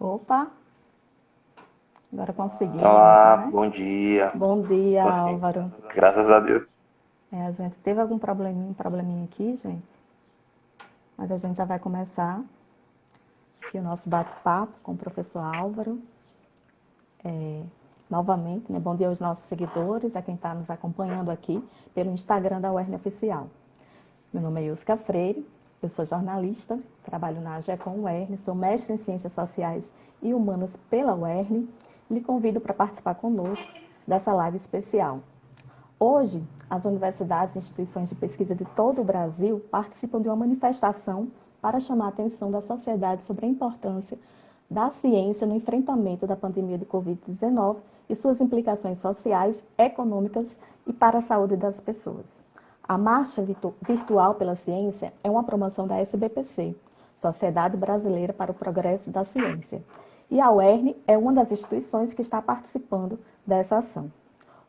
Opa, agora conseguimos, Olá, né? bom dia. Bom dia, Consegui. Álvaro. Graças a Deus. A gente teve algum probleminha aqui, gente, mas a gente já vai começar aqui o nosso bate-papo com o professor Álvaro. Novamente, né? Bom dia aos nossos seguidores, a quem está nos acompanhando aqui pelo Instagram da UERN Oficial. Meu nome é Yusca Freire, eu sou jornalista, trabalho na AGECOM UERN, sou mestre em Ciências Sociais e Humanas pela UERN e lhe convido para participar conosco dessa live especial. Hoje, as universidades e instituições de pesquisa de todo o Brasil participam de uma manifestação para chamar a atenção da sociedade sobre a importância da ciência no enfrentamento da pandemia de Covid-19 e suas implicações sociais, econômicas e para a saúde das pessoas. A Marcha Virtual pela Ciência é uma promoção da SBPC, Sociedade Brasileira para o Progresso da Ciência, e a UERN é uma das instituições que está participando dessa ação.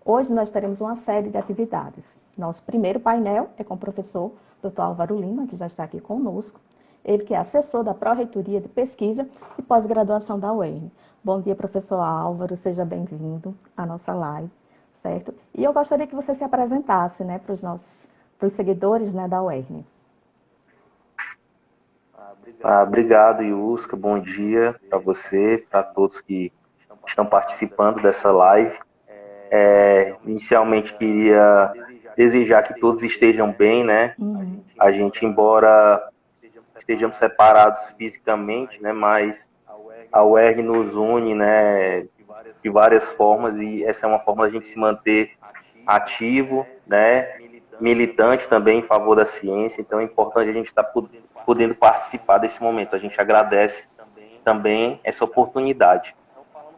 Hoje nós teremos uma série de atividades. Nosso primeiro painel é com o professor Dr. Álvaro Lima, que já está aqui conosco. Ele que é assessor da Pró-Reitoria de Pesquisa e Pós-Graduação da UERN. Bom dia, professor Álvaro, seja bem-vindo à nossa live, certo? E eu gostaria que você se apresentasse, né, para os seguidores, né, da UERN. Obrigado, Yusca. Bom dia para você, para todos que estão participando dessa live. Inicialmente, queria desejar que todos estejam bem, né? A gente, embora estejamos separados fisicamente, né, mas a UERN nos une, né, de várias formas, e essa é uma forma da gente se manter ativo, né, militante também em favor da ciência. Então é importante a gente estar podendo participar desse momento. A gente agradece também essa oportunidade.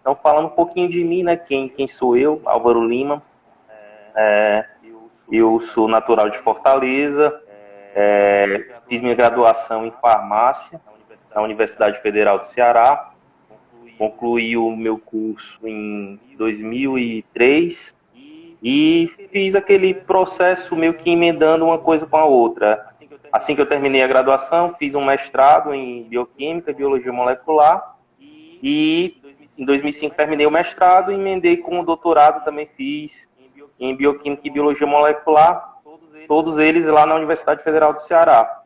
Então, falando um pouquinho de mim, né, quem sou eu, Álvaro Lima. Eu sou natural de Fortaleza, fiz minha graduação em farmácia na Universidade Federal do Ceará, concluí o meu curso em 2003 e fiz aquele processo meio que emendando uma coisa com a outra. Assim que eu terminei a graduação, fiz um mestrado em Bioquímica e Biologia Molecular e em 2005 terminei o mestrado e emendei com o doutorado, também fiz em Bioquímica e Biologia Molecular, todos eles lá na Universidade Federal do Ceará.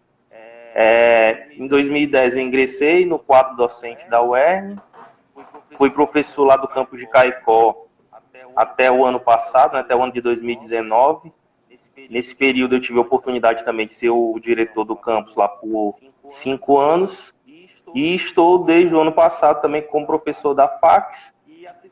Em 2010 eu ingressei no quadro docente da UERN, fui professor lá do campus de Caicó até o ano passado, né, até o ano de 2019. Nesse período eu tive a oportunidade também de ser o diretor do campus lá por 5 anos e estou desde o ano passado também como professor da FACS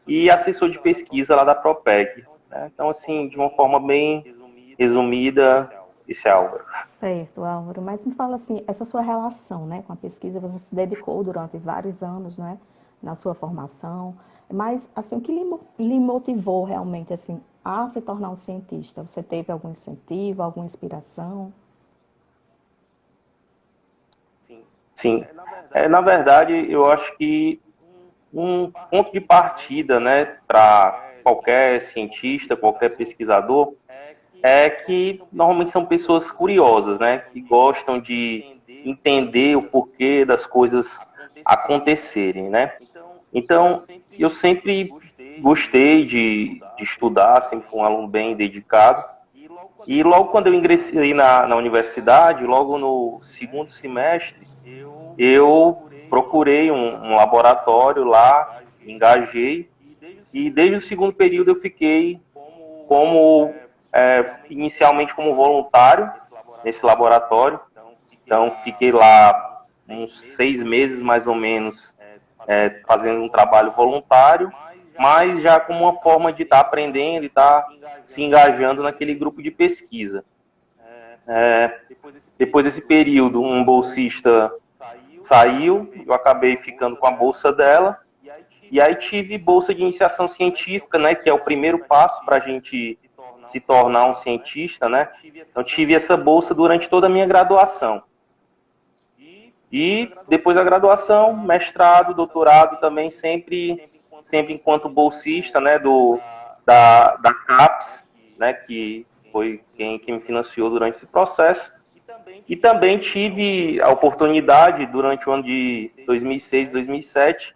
e assessor de pesquisa lá da Propeg. Né? Então, assim, de uma forma bem resumida, esse é Álvaro. Certo, Álvaro, mas me fala assim, essa sua relação, né, com a pesquisa, você se dedicou durante vários anos, né, na sua formação, mas assim, o que lhe motivou realmente assim a se tornar um cientista? Você teve algum incentivo, alguma inspiração? Sim, na verdade, eu acho que um ponto de partida, né, para qualquer cientista, qualquer pesquisador, é que normalmente são pessoas curiosas, né, que gostam de entender o porquê das coisas acontecerem, né. Então, eu sempre gostei de estudar, sempre fui um aluno bem dedicado, e logo quando eu ingressei na universidade, logo no segundo semestre, eu procurei um laboratório lá, me engajei, e desde o segundo período eu fiquei inicialmente como voluntário nesse laboratório. Então fiquei lá uns 6 meses mais ou menos, fazendo um trabalho voluntário, mas já como uma forma de estar aprendendo e estar se engajando naquele grupo de pesquisa. Depois desse período, um bolsista saiu, eu acabei ficando com a bolsa dela, e aí tive bolsa de iniciação científica, né, que é o primeiro passo para a gente se tornar um cientista, né? Então tive essa bolsa durante toda a minha graduação. E depois da graduação, mestrado, doutorado também, sempre enquanto bolsista, né, da CAPES, né, que foi quem me financiou durante esse processo. E também tive a oportunidade, durante o ano de 2006, 2007,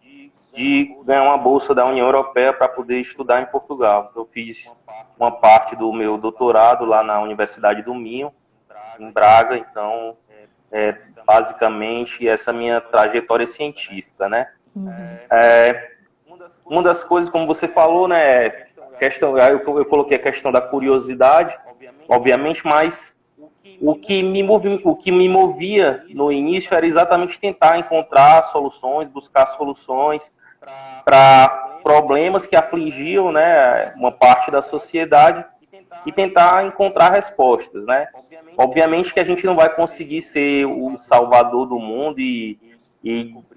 de ganhar uma bolsa da União Europeia para poder estudar em Portugal. Eu fiz uma parte do meu doutorado lá na Universidade do Minho, em Braga, então, basicamente, essa minha trajetória científica, né? Uma das coisas, como você falou, né, eu coloquei a questão da curiosidade, obviamente, mas o que me movia no início era exatamente tentar encontrar soluções, buscar soluções para problemas que afligiam, né, uma parte da sociedade e tentar encontrar respostas, né? Obviamente que a gente não vai conseguir ser o salvador do mundo e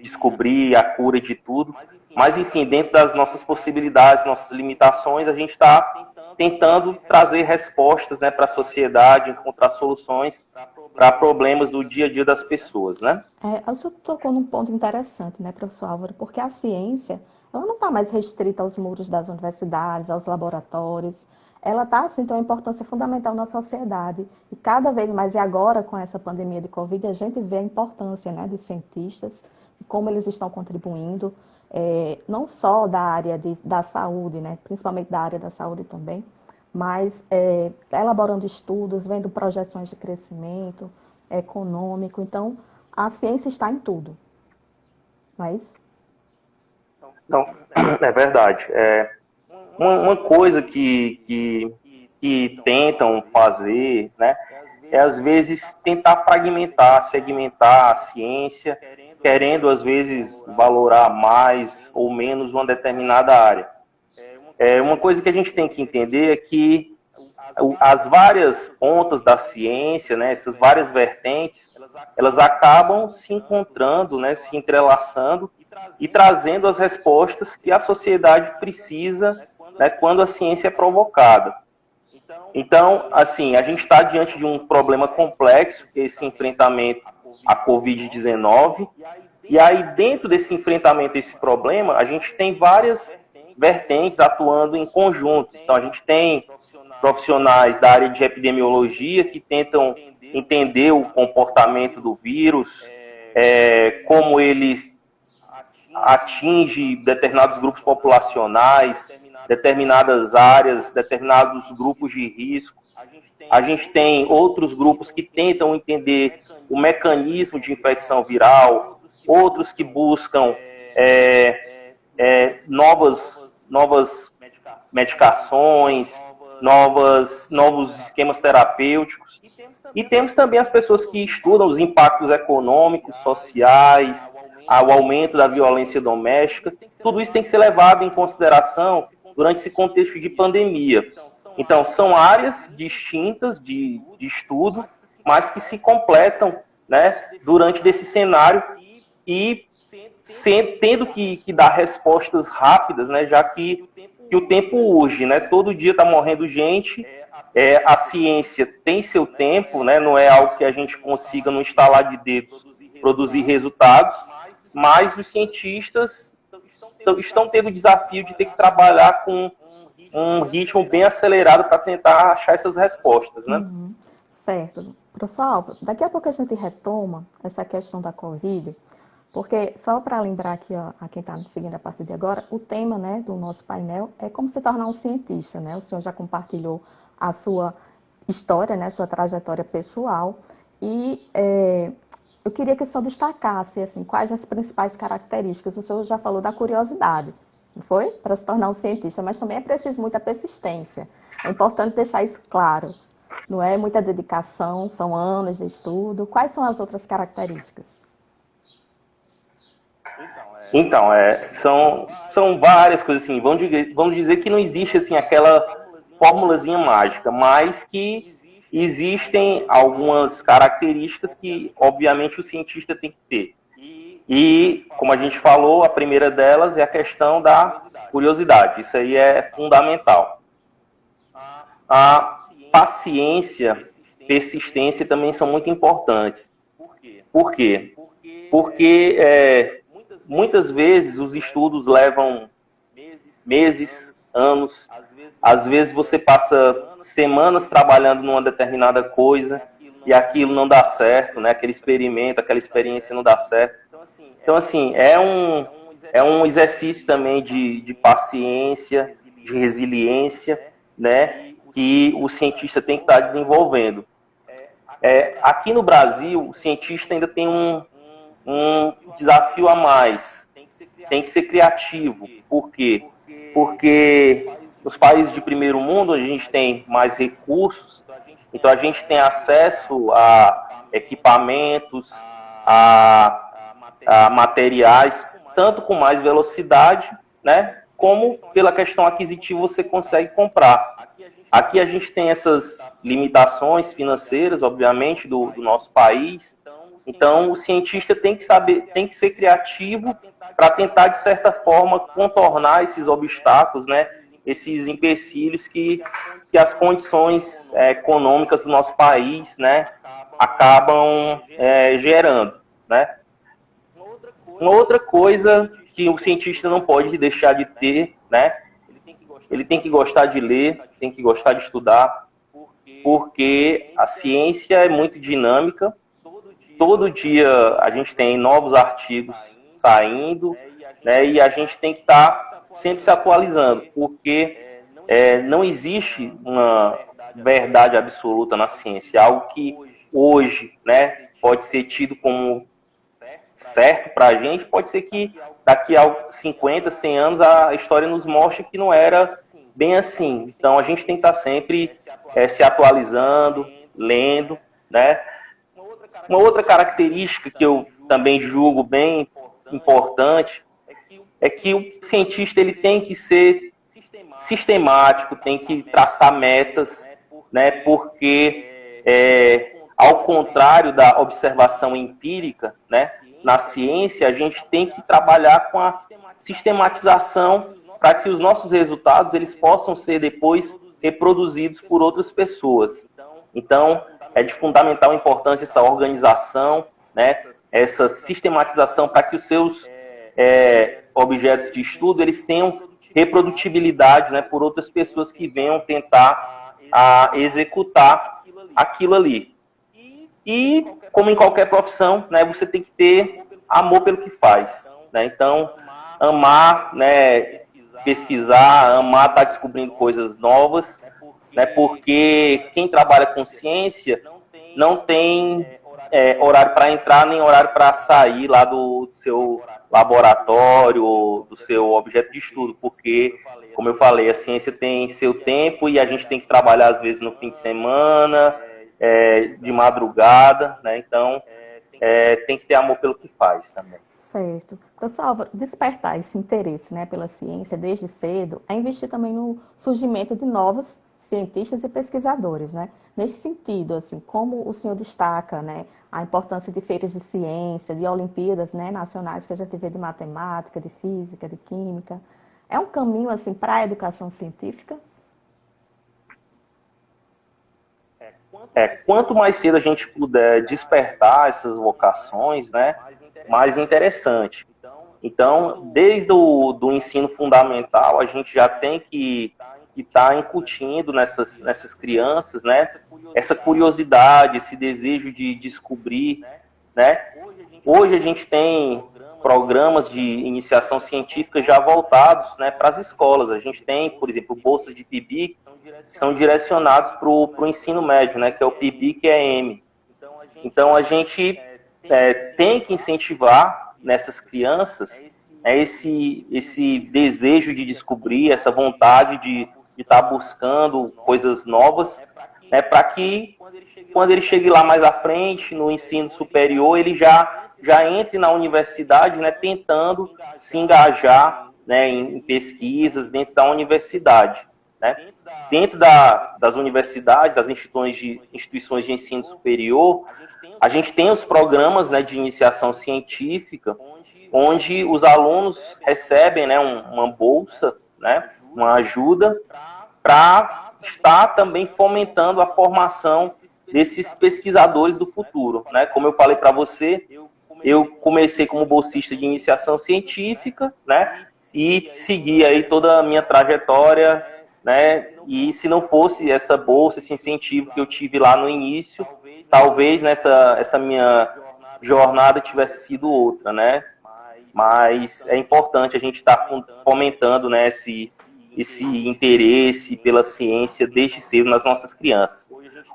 descobrir a cura de tudo, mas, enfim, dentro das nossas possibilidades, nossas limitações, a gente está tentando trazer respostas, né, para a sociedade, encontrar soluções para problemas do dia a dia das pessoas, né? A senhora tocou num ponto interessante, né, professor Álvaro, porque a ciência, ela não está mais restrita aos muros das universidades, aos laboratórios, ela está, assim, tem uma importância fundamental na sociedade, e cada vez mais, e agora com essa pandemia de Covid, a gente vê a importância, né, dos cientistas, e como eles estão contribuindo, não só da área da saúde, né, principalmente da área da saúde também, mas elaborando estudos, vendo projeções de crescimento econômico. Então, a ciência está em tudo, não é isso? Não, é verdade. Uma coisa que tentam fazer, né, é às vezes tentar fragmentar, segmentar a ciência, querendo às vezes valorar mais ou menos uma determinada área. Uma coisa que a gente tem que entender é que as várias pontas da ciência, né, essas várias vertentes, elas acabam se encontrando, né, se entrelaçando e trazendo as respostas que a sociedade precisa, né, quando a ciência é provocada. Então, assim, a gente está diante de um problema complexo, que é esse enfrentamento à Covid-19, e aí dentro desse enfrentamento a esse problema, a gente tem várias vertentes atuando em conjunto. Então, a gente tem profissionais da área de epidemiologia que tentam entender o comportamento do vírus, como ele atinge determinados grupos populacionais, determinadas áreas, determinados grupos de risco. A gente tem outros grupos que tentam entender o mecanismo de infecção viral, outros que buscam novas medicações, novos esquemas terapêuticos. E temos também as pessoas que estudam os impactos econômicos, sociais, o aumento da violência doméstica. Tudo isso tem que ser levado em consideração durante esse contexto de pandemia. Então, são áreas distintas de estudo, mas que se completam, né, durante desse cenário e tendo que dar respostas rápidas, né, já que o tempo urge, né, todo dia está morrendo gente, a ciência tem seu tempo, né, não é algo que a gente consiga, no estalar de dedos, produzir resultados, mas os cientistas estão tendo o desafio de ter que trabalhar com um ritmo bem acelerado para tentar achar essas respostas, né? Certo. Professor Álvaro, daqui a pouco a gente retoma essa questão da Covid, porque, só para lembrar aqui, ó, a quem está nos seguindo a partir de agora, o tema, né, do nosso painel é como se tornar um cientista, né? O senhor já compartilhou a sua história, né, sua trajetória pessoal, e eu queria que o senhor destacasse, assim, quais as principais características. O senhor já falou da curiosidade, não foi? Para se tornar um cientista, mas também é preciso muita persistência. É importante deixar isso claro. Não é muita dedicação, são anos de estudo. Quais são as outras características? Então, são várias coisas assim. Vamos dizer que não existe assim aquela fórmulazinha mágica, mas que existem algumas características que, obviamente, o cientista tem que ter. E, como a gente falou, a primeira delas é a questão da curiosidade. Isso aí é fundamental. A paciência, persistência também são muito importantes. Por quê? Porque muitas vezes os estudos levam meses, anos. Às vezes você passa semanas trabalhando numa determinada coisa e aquilo não dá certo, né? Aquele experimento, aquela experiência não dá certo. Então, assim, é é um exercício também de paciência, de resiliência, né, que o cientista tem que estar desenvolvendo. Aqui no Brasil, o cientista ainda tem um desafio a mais. Tem que ser criativo. Por quê? Porque nos países de primeiro mundo, a gente tem mais recursos, então a gente tem acesso a equipamentos, a materiais, tanto com mais velocidade, né, como pela questão aquisitiva você consegue comprar. Aqui a gente tem essas limitações financeiras, obviamente, do nosso país. Então, o cientista tem que saber, tem que ser criativo para tentar, de certa forma, contornar esses obstáculos, né, esses empecilhos que as condições econômicas do nosso país, né, acabam gerando, né. Uma outra coisa que o cientista não pode deixar de ter, né, ele tem que gostar de ler, tem que gostar de estudar, porque a ciência é muito dinâmica. Todo dia a gente tem novos artigos saindo, né, e a gente tem que estar sempre se atualizando, porque não existe uma verdade absoluta na ciência. Algo que hoje, né, pode ser tido como certo para a gente, pode ser que daqui a 50, 100 anos a história nos mostre que não era bem assim. Então a gente tem que estar sempre se atualizando, lendo, né? Uma outra característica que eu também julgo bem importante é que o cientista ele tem que ser sistemático, tem que traçar metas, né? Porque ao contrário da observação empírica, né? Na ciência, a gente tem que trabalhar com a sistematização para que os nossos resultados eles possam ser depois reproduzidos por outras pessoas. Então, é de fundamental importância essa organização, né, essa sistematização para que os seus objetos de estudo eles tenham reprodutibilidade, né, por outras pessoas que venham tentar executar aquilo ali. E, como em qualquer profissão, né, você tem que ter amor pelo que faz. Né? Então, amar, né, pesquisar, amar estar descobrindo coisas novas, né, porque quem trabalha com ciência não tem horário para entrar nem horário para sair lá do seu laboratório, do seu objeto de estudo, porque, como eu falei, a ciência tem seu tempo e a gente tem que trabalhar, às vezes, no fim de semana, de madrugada, né? Então tem que ter amor pelo que faz também. Certo. Pessoal, despertar esse interesse, né, pela ciência desde cedo é investir também no surgimento de novos cientistas e pesquisadores, né? Nesse sentido, assim, como o senhor destaca, né, a importância de feiras de ciência, de Olimpíadas, né, nacionais que a gente vê de matemática, de física, de química, é um caminho assim para a educação científica? Quanto mais cedo a gente puder despertar essas vocações, né, mais interessante. Então, desde o ensino fundamental, a gente já tem que estar incutindo nessas crianças, né, essa curiosidade, esse desejo de descobrir, né. Hoje a gente tem programas de iniciação científica já voltados, né, para as escolas. A gente tem, por exemplo, bolsas de PIBIC, que são direcionados para o ensino médio, né, que é o PIBIC-EM. Então, a gente tem que incentivar nessas crianças esse desejo de descobrir, essa vontade de estar buscando coisas novas, né, para que, quando ele chegue lá mais à frente, no ensino superior, ele já entre na universidade, né, tentando se engajar, né, em pesquisas dentro da universidade. Né? Dentro das universidades, das instituições de ensino superior, a gente tem os programas, né, de iniciação científica, onde os alunos recebem, né, uma bolsa, né, uma ajuda, para estar também fomentando a formação desses pesquisadores do futuro. Né? Como eu falei para você, eu comecei como bolsista de iniciação científica, né, e segui aí toda a minha trajetória, né, e se não fosse essa bolsa, esse incentivo que eu tive lá no início, talvez essa minha jornada tivesse sido outra, né? mas é importante a gente estar fomentando, né, esse interesse pela ciência desde cedo nas nossas crianças.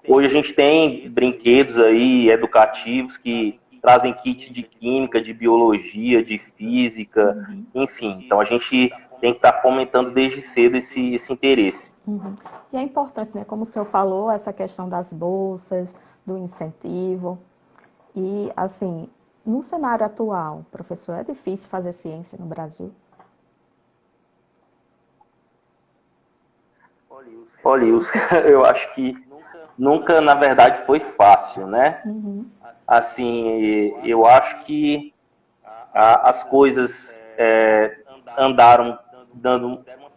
Hoje a gente tem brinquedos aí educativos que trazem kits de química, de biologia, de física, enfim. Então a gente tem que estar fomentando desde cedo esse interesse. E é importante, né, como o senhor falou, essa questão das bolsas, do incentivo. E, assim, no cenário atual, professor, é difícil fazer ciência no Brasil? Olha, eu acho que nunca, na verdade, foi fácil, né? Assim, eu acho que as coisas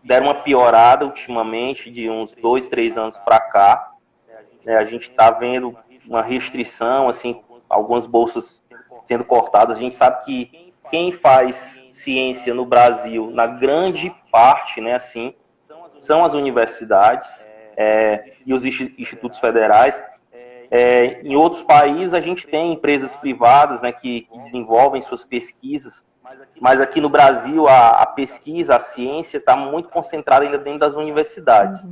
deram uma piorada ultimamente, de uns 2, 3 anos para cá. A gente está vendo uma restrição, assim, algumas bolsas sendo cortadas. A gente sabe que quem faz ciência no Brasil, na grande parte, né, assim, são as universidades e os institutos federais. Em outros países, a gente tem empresas privadas, né, que desenvolvem suas pesquisas, mas aqui no Brasil, a pesquisa, a ciência, está muito concentrada ainda dentro das universidades.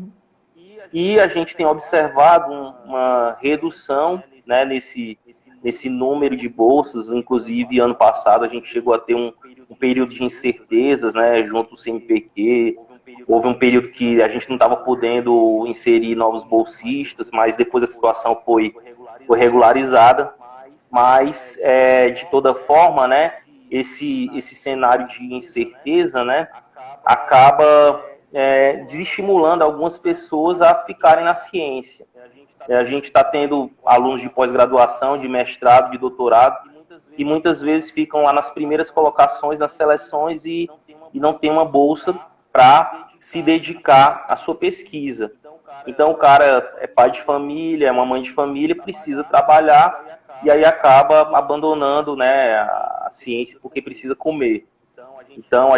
E a gente tem observado uma redução, né, nesse número de bolsas. Inclusive, ano passado, a gente chegou a ter um período de incertezas, né, junto ao CNPq. Houve um período que a gente não estava podendo inserir novos bolsistas, mas depois a situação foi regularizada. Mas, de toda forma, né, esse cenário de incerteza, né, acaba desestimulando algumas pessoas a ficarem na ciência. A gente está tendo alunos de pós-graduação, de mestrado, de doutorado, e muitas vezes ficam lá nas primeiras colocações, nas seleções, e não tem uma bolsa para se dedicar à sua pesquisa. Então o cara é pai de família, é uma mãe de família, precisa trabalhar, e aí acaba abandonando, né, a ciência porque precisa comer. Então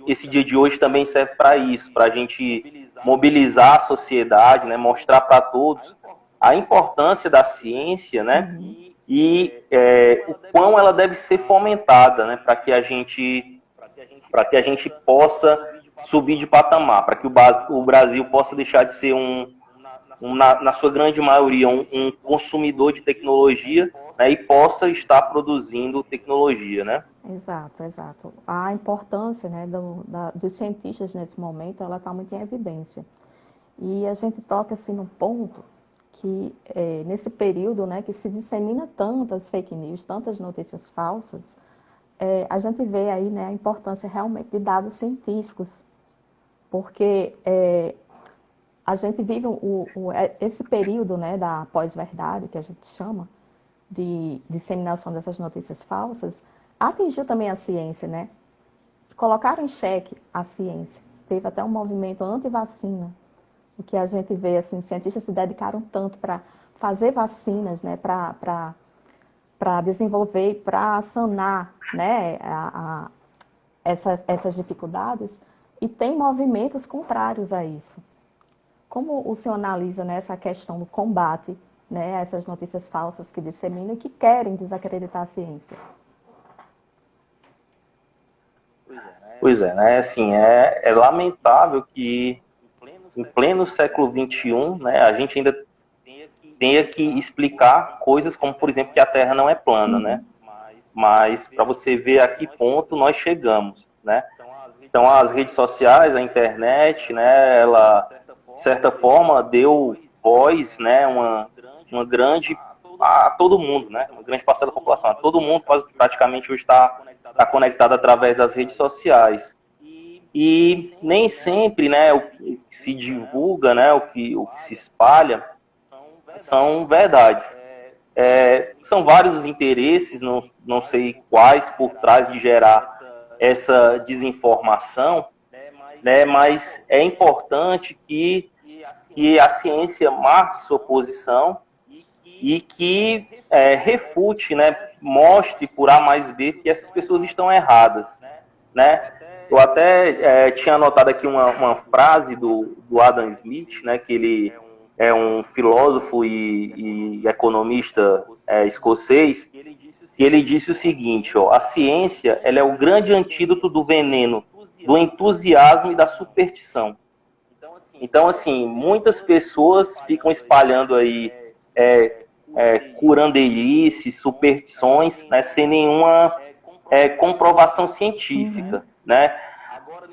esse dia de hoje também serve para isso, para a gente mobilizar a sociedade, né, mostrar para todos a importância da ciência, né, e o quão ela deve ser fomentada, né, para que a gente possa subir de patamar, para que o Brasil possa deixar de ser na sua grande maioria, um consumidor de tecnologia, né, e possa estar produzindo tecnologia, né? Exato. A importância, né, dos cientistas nesse momento, ela está muito em evidência. E a gente toca assim num ponto que nesse período, né, que se dissemina tantas fake news, tantas notícias falsas, a gente vê aí, né, a importância realmente de dados científicos, porque a gente vive esse período, né, da pós-verdade, que a gente chama, de disseminação dessas notícias falsas, atingiu também a ciência, né? Colocaram em xeque a ciência. Teve até um movimento anti-vacina, o que a gente vê, assim, cientistas se dedicaram tanto para fazer vacinas, né, para desenvolver, para sanar, né, essas dificuldades, e tem movimentos contrários a isso. Como o senhor analisa, né, essa questão do combate, né, a essas notícias falsas que disseminam e que querem desacreditar a ciência? Pois é, né, assim, é lamentável que em pleno século XXI, né, a gente ainda tenha que explicar coisas como, por exemplo, que a Terra não é plana, né? Mas para você ver a que ponto nós chegamos, né? Então as redes sociais, a internet, né, ela de certa forma deu voz, né, uma grande a todo mundo, né? Uma grande parcela da população, a todo mundo praticamente hoje está conectado através das redes sociais. E nem sempre, né, o que se divulga, né, o que se espalha, são verdades. São vários os interesses, não sei quais, por trás de gerar essa desinformação, né, mas é importante que a ciência marque sua posição e que refute, né, mostre por A mais B que essas pessoas estão erradas, né? Eu até tinha anotado aqui uma frase do Adam Smith, né, que ele é um filósofo e economista escocês, que ele disse o seguinte, ó, a ciência ela é o grande antídoto do veneno, do entusiasmo e da superstição. Então, assim, muitas pessoas ficam espalhando aí curandeirices, superstições, né, sem nenhuma comprovação científica, né?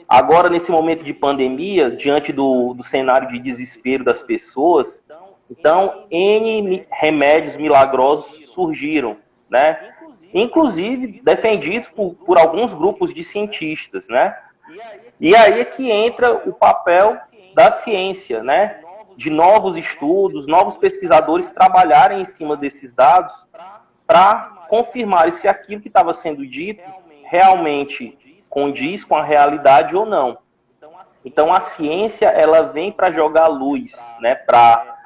Agora, nesse momento de pandemia, diante do cenário de desespero das pessoas, então, N remédios milagrosos surgiram, né? Inclusive defendidos por alguns grupos de cientistas, né? E aí é que entra o papel da ciência, né? De novos estudos, novos pesquisadores trabalharem em cima desses dados para confirmar se aquilo que estava sendo dito realmente condiz com a realidade ou não. Então, a ciência ela vem para jogar luz, né? Para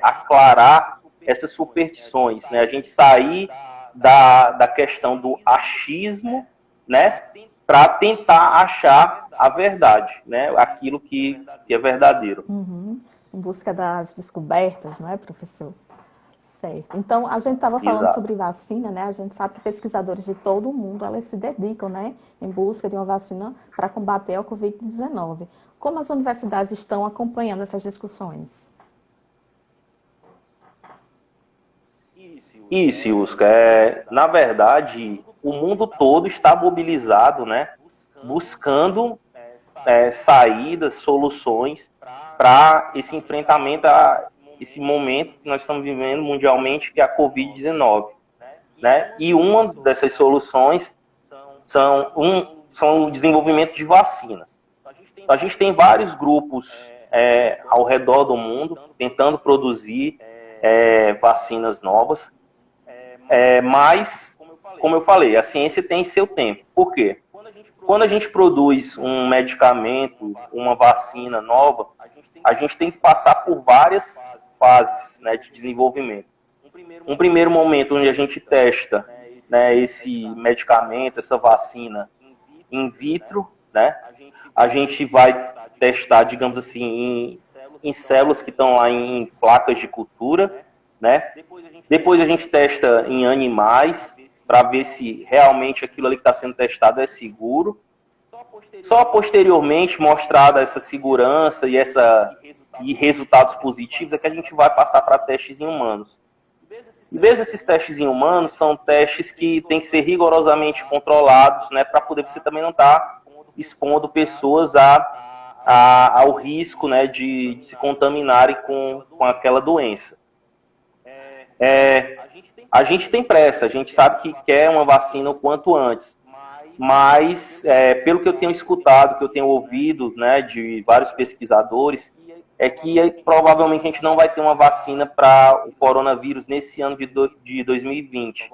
aclarar essas superstições, né? A gente sair da questão do achismo, né? Para tentar achar a verdade, né? Aquilo que é verdadeiro. Uhum. Em busca das descobertas, não é, professor? Certo. Então, a gente estava falando sobre vacina, né? A gente sabe que pesquisadores de todo o mundo, elas se dedicam, né? Em busca de uma vacina para combater a Covid-19. Como as universidades estão acompanhando essas discussões? Isso, Yusca. Na verdade, o mundo todo está mobilizado, né? Buscando saídas, soluções para esse enfrentamento a esse momento que nós estamos vivendo mundialmente, que é a Covid-19, né? E uma dessas soluções são o desenvolvimento de vacinas. A gente tem vários grupos ao redor do mundo tentando produzir vacinas novas, mas, como eu falei, a ciência tem seu tempo. Por quê? Quando a gente produz um medicamento, uma vacina nova, a gente tem que passar por várias fases, né, de desenvolvimento. Um primeiro momento onde a gente testa, né, esse medicamento, essa vacina in vitro, né? A gente vai testar, digamos assim, em células que estão lá em placas de cultura, né? Depois a gente testa em animais para ver se realmente aquilo ali que está sendo testado é seguro. Só posteriormente, mostrada essa segurança e resultados positivos, é que a gente vai passar para testes em humanos. E mesmo esses testes em humanos são testes que têm que ser rigorosamente controlados, né, para poder você também não estar expondo pessoas ao risco, né, de se contaminarem com aquela doença. A gente tem pressa, a gente sabe que quer uma vacina o quanto antes, mas pelo que eu tenho escutado, que eu tenho ouvido, né, de vários pesquisadores, é que provavelmente a gente não vai ter uma vacina para o coronavírus nesse ano de 2020.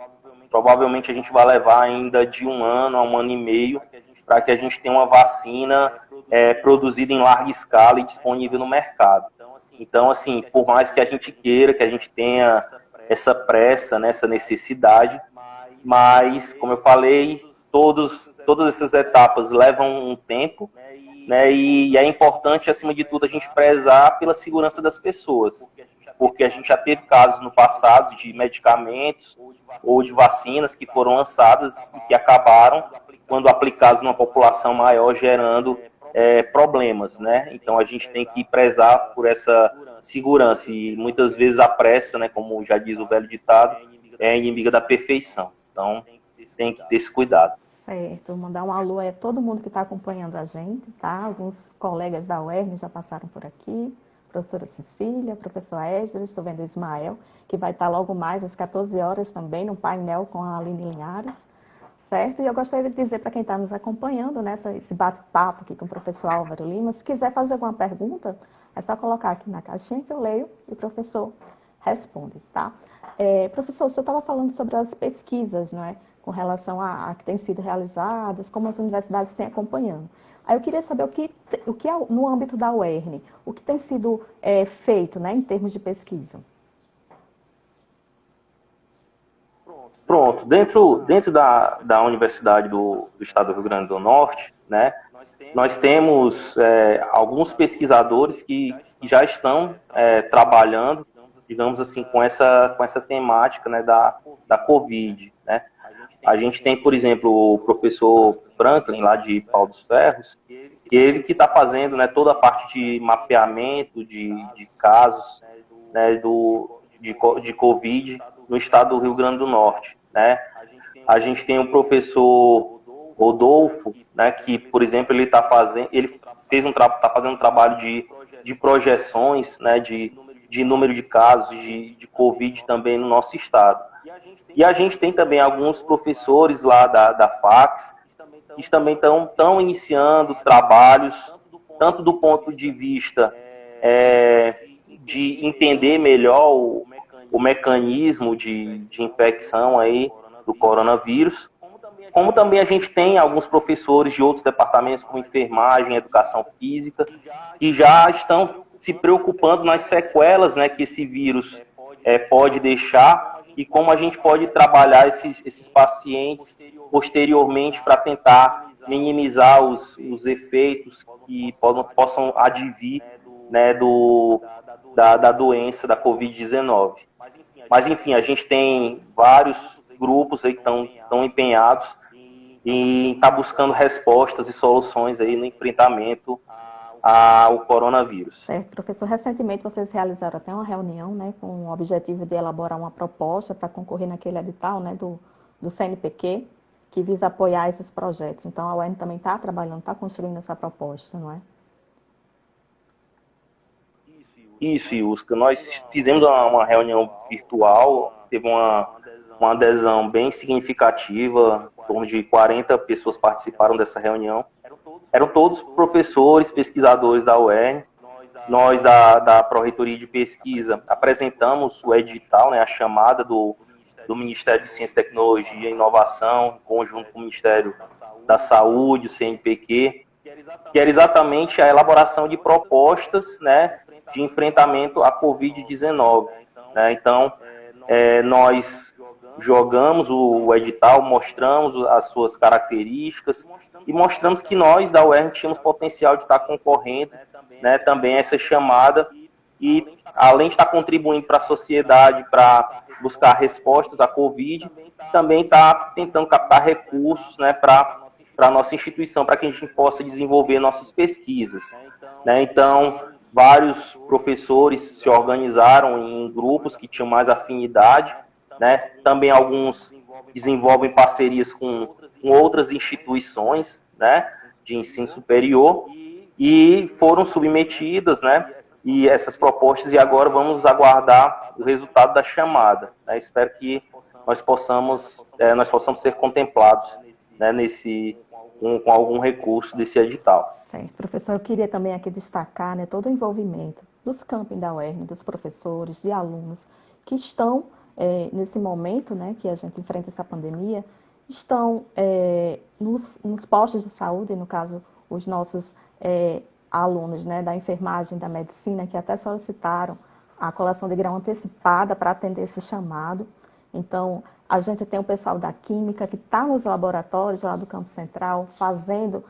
Provavelmente a gente vai levar ainda de 1 ano a 1 ano e meio para que a gente tenha uma vacina produzida em larga escala e disponível no mercado. Então, assim, por mais que a gente queira, que a gente tenha essa pressa, né, essa necessidade, mas, como eu falei, todas essas etapas levam um tempo, né, e é importante, acima de tudo, a gente prezar pela segurança das pessoas, porque a gente já teve casos no passado de medicamentos ou de vacinas que foram lançadas e que acabaram, quando aplicados numa população maior, gerando problemas, né? Então a gente tem que prezar por essa segurança e muitas vezes a pressa, né, como já diz o velho ditado, é inimiga da perfeição. Então tem que ter esse cuidado. Certo, mandar um alô a todo mundo que está acompanhando a gente, tá? Alguns colegas da UERN já passaram por aqui, professora Cecília, professor Esdras, estou vendo o Ismael, que vai estar logo mais às 14 horas também no painel com a Aline Linhares, certo? E eu gostaria de dizer para quem está nos acompanhando, né, esse bate-papo aqui com o professor Álvaro Lima, se quiser fazer alguma pergunta, é só colocar aqui na caixinha que eu leio e o professor responde, tá? Professor, o senhor estava falando sobre as pesquisas, não é? Com relação a que têm sido realizadas, como as universidades têm acompanhando. Aí eu queria saber o que é, no âmbito da UERN, o que tem sido feito, né, em termos de pesquisa. Pronto, dentro da Universidade do Estado do Rio Grande do Norte, né, nós temos alguns pesquisadores que já estão trabalhando, digamos assim, com essa temática, né, da Covid, né. A gente tem, por exemplo, o professor Franklin, lá de Pau dos Ferros, que ele que está fazendo, né, toda a parte de mapeamento de casos, né, de Covid no estado do Rio Grande do Norte, né? A gente tem o professor Rodolfo, né, que, por exemplo, está fazendo um trabalho de projeções, né, de número de casos de Covid também no nosso estado. E a gente tem também alguns professores lá da FACS, que também estão iniciando trabalhos, tanto do ponto de vista de entender melhor o mecanismo de infecção aí do coronavírus, como também a gente tem alguns professores de outros departamentos, como enfermagem, educação física, que já estão se preocupando nas sequelas, né, que esse vírus pode deixar e como a gente pode trabalhar esses pacientes posteriormente para tentar minimizar os efeitos que possam advir, né, da doença da Covid-19. Mas, enfim, a gente tem vários grupos aí que estão empenhados em estar buscando respostas e soluções aí no enfrentamento ao coronavírus. Certo, professor. Recentemente vocês realizaram até uma reunião, né, com o objetivo de elaborar uma proposta para concorrer naquele edital, né, do CNPq, que visa apoiar esses projetos. Então, a UERN também está trabalhando, está construindo essa proposta, não é? Isso, Iusca. Nós fizemos uma reunião virtual, teve uma adesão bem significativa, em torno de 40 pessoas participaram dessa reunião. Eram todos professores, pesquisadores da UERN. Nós, da Pró-Reitoria de Pesquisa, apresentamos o edital, né, a chamada do Ministério de Ciência, Tecnologia e Inovação, em conjunto com o Ministério da Saúde, o CNPq, que era exatamente a elaboração de propostas, né, de enfrentamento à Covid-19. Né? Então, nós jogamos o edital, mostramos as suas características e mostramos que nós, da UERN, tínhamos potencial de estar concorrendo, né, também a essa chamada e, além de estar contribuindo para a sociedade, para buscar respostas à Covid, também está tentando captar recursos, né, para a nossa instituição, para que a gente possa desenvolver nossas pesquisas. Né? Então, vários professores se organizaram em grupos que tinham mais afinidade, né? Também alguns desenvolvem parcerias com outras instituições, né, de ensino superior e foram submetidas, né, e essas propostas, e agora vamos aguardar o resultado da chamada. Né? Espero que nós possamos ser contemplados, né, com algum recurso desse edital. Certo. Professor, eu queria também aqui destacar, né, todo o envolvimento dos campos da UERN, dos professores, de alunos que estão, nesse momento, né, que a gente enfrenta essa pandemia, estão nos postos de saúde, no caso, os nossos alunos, né, da enfermagem, da medicina, que até solicitaram a colação de grau antecipada para atender esse chamado. Então, a gente tem o pessoal da química que está nos laboratórios lá do Campo Central, fazendo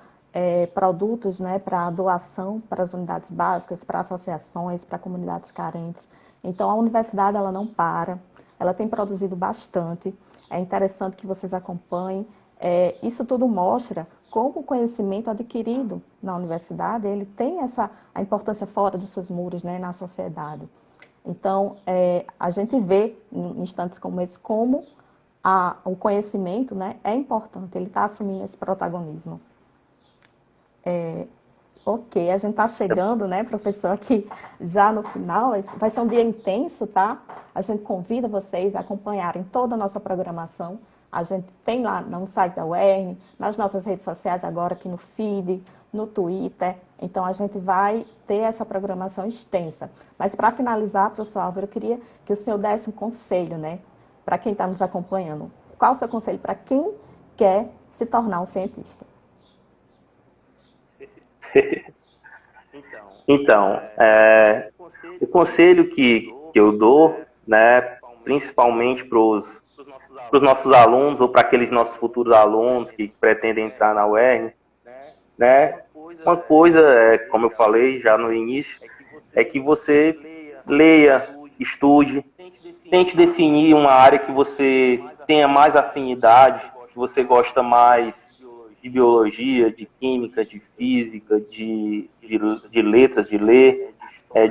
produtos, né, para doação para as unidades básicas, para associações, para comunidades carentes. Então, a universidade ela não para, ela tem produzido bastante. É interessante que vocês acompanhem. Isso tudo mostra como o conhecimento adquirido na universidade, ele tem a importância fora dos seus muros, né, na sociedade. Então, a gente vê, em instantes como esse, como o conhecimento, né, é importante, ele está assumindo esse protagonismo. Ok, a gente está chegando, né, professor, aqui já no final. Vai ser um dia intenso, tá? A gente convida vocês a acompanharem toda a nossa programação. A gente tem lá no site da UERN, nas nossas redes sociais agora, aqui no feed, no Twitter. Então, a gente vai ter essa programação extensa. Mas, para finalizar, professor Álvaro, eu queria que o senhor desse um conselho, né, para quem está nos acompanhando. Qual o seu conselho para quem quer se tornar um cientista? Então, o conselho que eu dou, né, principalmente para os nossos alunos ou para aqueles nossos futuros alunos que pretendem entrar na UERN, né, uma coisa, como eu falei já no início, é que você leia, estude, tente definir uma área que você tenha mais afinidade, que você gosta mais de biologia, de química, de física, de letras, de ler,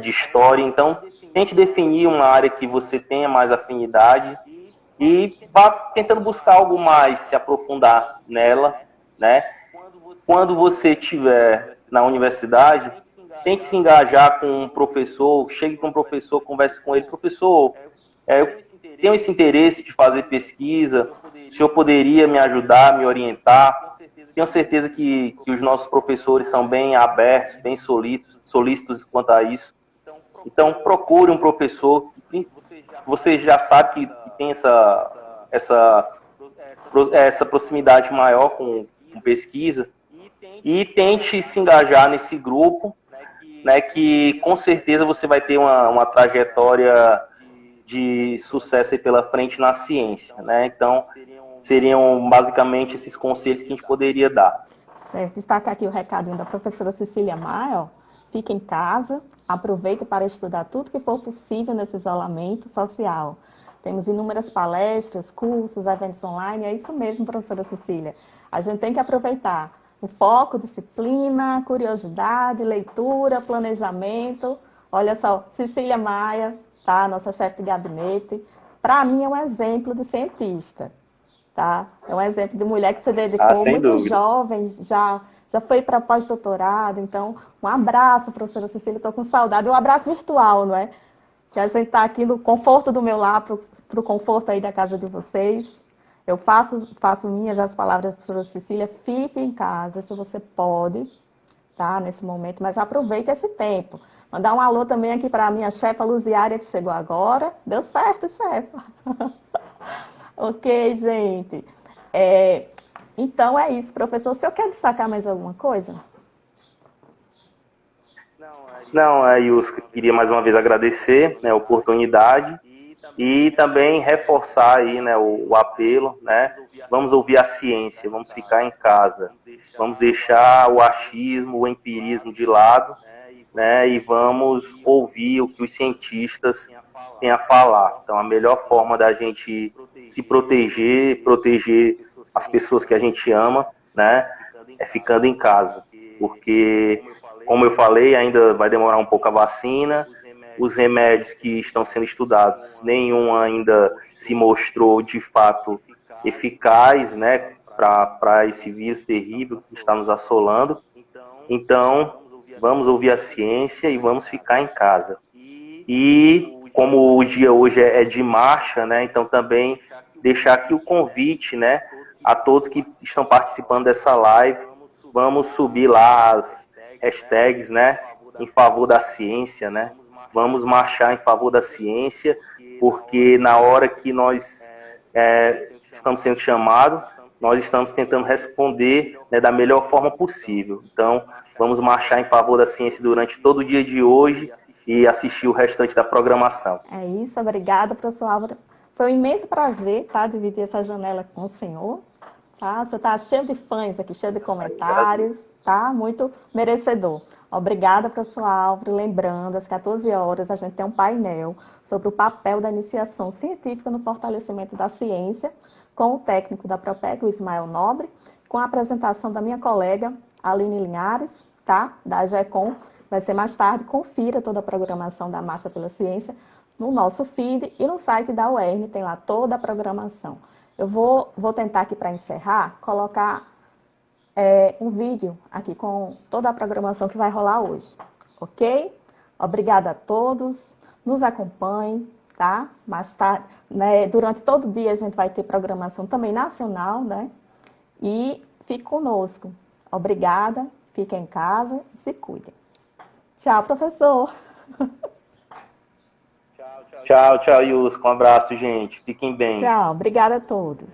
de história. Então, tente definir uma área que você tenha mais afinidade e vá tentando buscar algo mais, se aprofundar nela, né? Quando você estiver na universidade, tente se engajar com um professor, chegue com um professor, converse com ele. Professor, eu tenho esse interesse de fazer pesquisa, o senhor poderia me ajudar, me orientar? Tenho certeza que os nossos professores são bem abertos, bem solícitos quanto a isso. Então, procure um professor que você já sabe que tem essa proximidade maior com pesquisa, e tente se engajar nesse grupo, né, que com certeza você vai ter uma trajetória de sucesso aí pela frente na ciência, né? Então, seriam basicamente esses conselhos que a gente poderia dar. Certo, destacar aqui o recadinho da professora Cecília Maia, ó. Fique em casa, aproveite para estudar tudo que for possível nesse isolamento social. Temos inúmeras palestras, cursos, eventos online, é isso mesmo, professora Cecília. A gente tem que aproveitar o foco, disciplina, curiosidade, leitura, planejamento. Olha só, Cecília Maia, tá? Nossa chefe de gabinete, para mim é um exemplo de cientista, tá? É um exemplo de mulher que se dedicou muito jovem, já foi para pós-doutorado. Então, um abraço, professora Cecília, estou com saudade. Um abraço virtual, não é? Que a gente está aqui no conforto do meu lar, para o conforto aí da casa de vocês. Eu faço minhas as palavras da professora Cecília, fique em casa, se você pode, tá? Nesse momento, mas aproveite esse tempo. Mandar um alô também aqui para a minha chefa Luziária, que chegou agora. Deu certo, chefa. Ok, gente. Então é isso, professor. O senhor quer destacar mais alguma coisa? Não, Yuska, queria mais uma vez agradecer, né, a oportunidade e também reforçar aí, né, o apelo, né? Vamos ouvir a ciência, vamos ficar em casa, vamos deixar o achismo, o empirismo de lado, né, e vamos ouvir o que os cientistas têm a falar. Então, a melhor forma da gente se proteger as pessoas que a gente ama, né, é ficando em casa, porque, como eu falei, ainda vai demorar um pouco a vacina, os remédios que estão sendo estudados, nenhum ainda se mostrou de fato eficaz, né, para esse vírus terrível que está nos assolando. Então, vamos ouvir a ciência e vamos ficar em casa. E como o dia hoje é de marcha, né, então também deixar aqui o convite, né, a todos que estão participando dessa live. Vamos subir lá as hashtags, né, em favor da ciência, né? Vamos marchar em favor da ciência, porque na hora que nós estamos sendo chamados, nós estamos tentando responder, né, da melhor forma possível. Então, vamos marchar em favor da ciência durante todo o dia de hoje e assistir o restante da programação. É isso, obrigada, professor Álvaro. Foi um imenso prazer, tá, dividir essa janela com o senhor. Tá? O senhor está cheio de fãs aqui, cheio de comentários, tá? Muito merecedor. Obrigada, professor Álvaro. Lembrando, às 14 horas, a gente tem um painel sobre o papel da iniciação científica no fortalecimento da ciência, com o técnico da Propec, o Ismael Nobre, com a apresentação da minha colega, Aline Linhares, tá? Da GECOM. Vai ser mais tarde. Confira toda a programação da Marcha pela Ciência no nosso feed e no site da UERN, tem lá toda a programação. Eu vou tentar aqui para encerrar, colocar um vídeo aqui com toda a programação que vai rolar hoje, ok? Obrigada a todos, nos acompanhem, tá? Mais tarde, né, durante todo o dia a gente vai ter programação também nacional, né? E fique conosco. Obrigada, fiquem em casa e se cuidem. Tchau, professor. Tchau, Yuska. Um abraço, gente. Fiquem bem. Tchau, obrigada a todos.